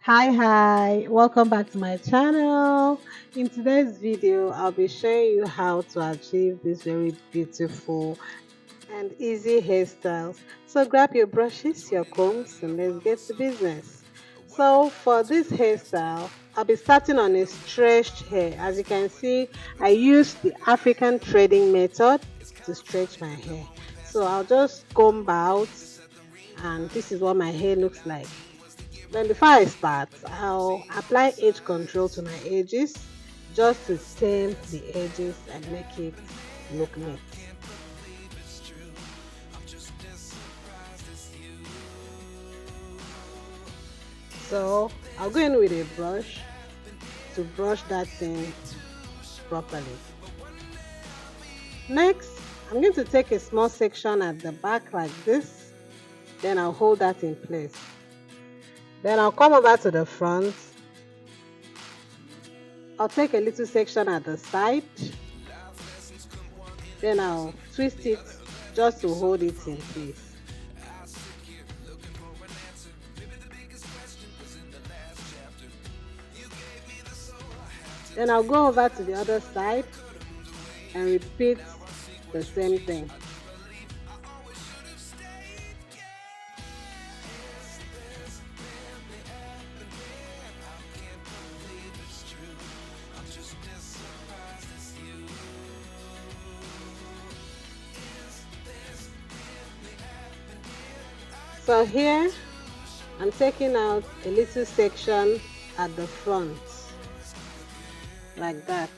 Hi, welcome back to my channel. In today's video, I'll be showing you how to achieve this very beautiful and easy hairstyles. So grab your brushes, your combs, and let's get to business. So for this hairstyle, I'll be starting on a stretched hair. As you can see, I use the African threading method to stretch my hair. So I'll just comb out, and this is what my hair looks like. Then before I start, I'll apply edge control to my edges just to tame the edges and make it look neat. So I'll go in with a brush to brush that thing properly. Next, I'm going to take a small section at the back like this. Then I'll hold that in place. Then I'll come over to the front. I'll take a little section at the side. Then I'll twist it just to hold it in place. Then I'll go over to the other side and repeat the same thing. So here, I'm taking out a little section at the front, like that.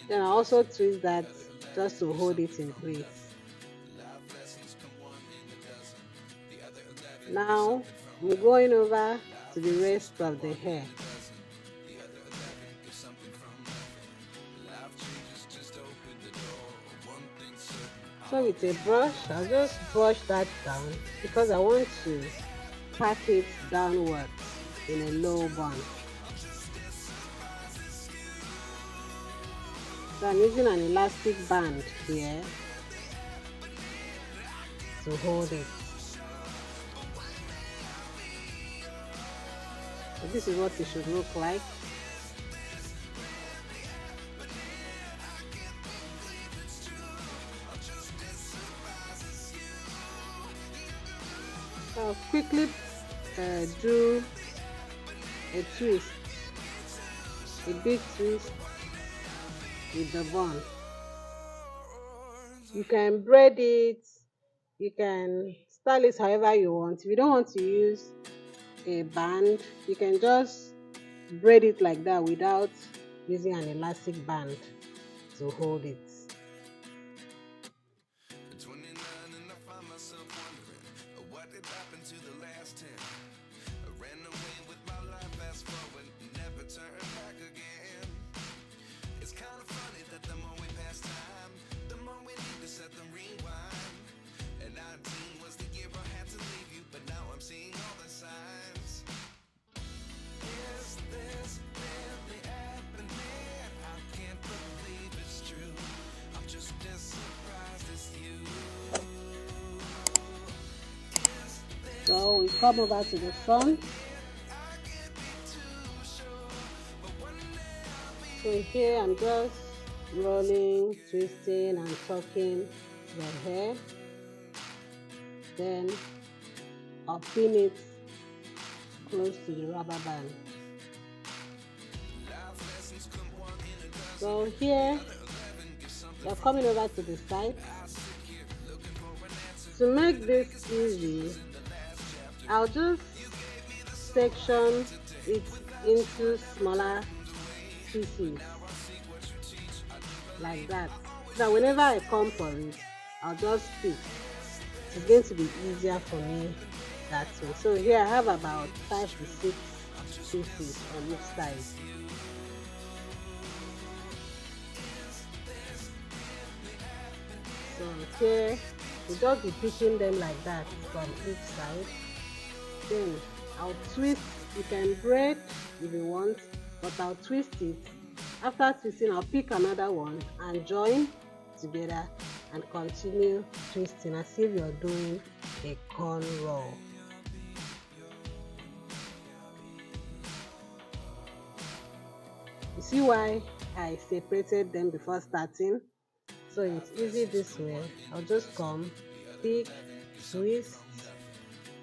Then I also twist that just to hold it in place. Now I'm going over to the rest of the hair. So with a brush, I'll just brush that down because I want to pack it downwards in a low bun. So I'm using an elastic band here to hold it. So this is what it should look like. So I'll quickly do a twist, a big twist with the bun. You can braid it, you can style it however you want. If you don't want to use a band, you can just braid it like that without using an elastic band to hold it. So we come over to the front. So here I'm just rolling, twisting and tucking the hair. Then I'll pin it close to the rubber band. So here we're coming over to the side. To make this easy, I'll just section it into smaller pieces like that, so that whenever I come for it, I'll just pick. It's going to be easier for me that way. So here I have about 5 to 6 pieces on each side. So here you just be picking them like that from each side. Then I'll twist. You can braid if you want, but I'll twist it. After twisting, I'll pick another one and join together and continue twisting as if you're doing a corn roll. You see why I separated them before starting? So it's easy this way. I'll just come, pick, twist,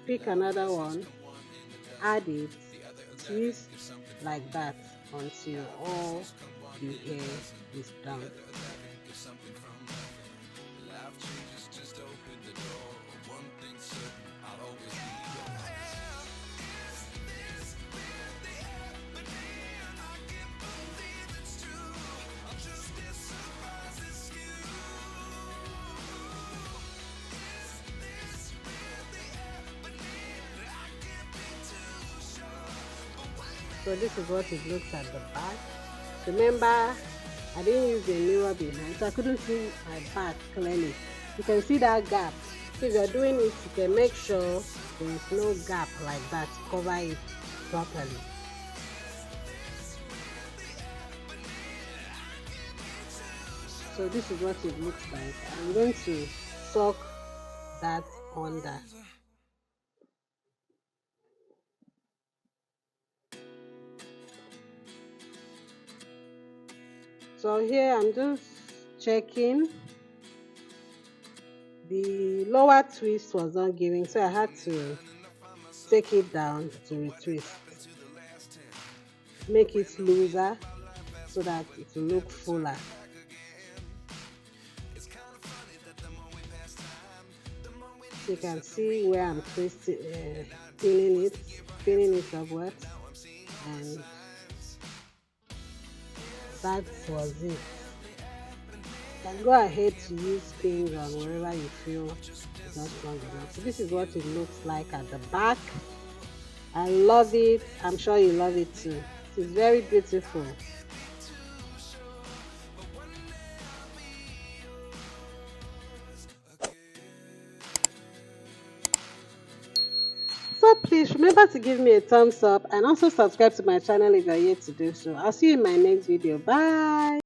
pick another one, add it, twist like that until all the hair is done. So this is what it looks at the back. Remember, I didn't use a mirror behind, so I couldn't see my back clearly. You can see that gap. So if you're doing it, you can make sure there is no gap like that. Cover it properly. So this is what it looks like. I'm going to soak that under. So here I'm just checking. The lower twist was not giving, so I had to take it down to retwist. Make it looser so that it will look fuller. So you can see where I'm twisting, pinning it upwards, and that was it. You can go ahead to use pins on wherever you feel it's not strong enough. So this is what it looks like at the back. I love it. I'm sure you love it too. It's very beautiful. So please remember to give me a thumbs up and also subscribe to my channel if you're yet to do so. I'll see you in my next video. Bye.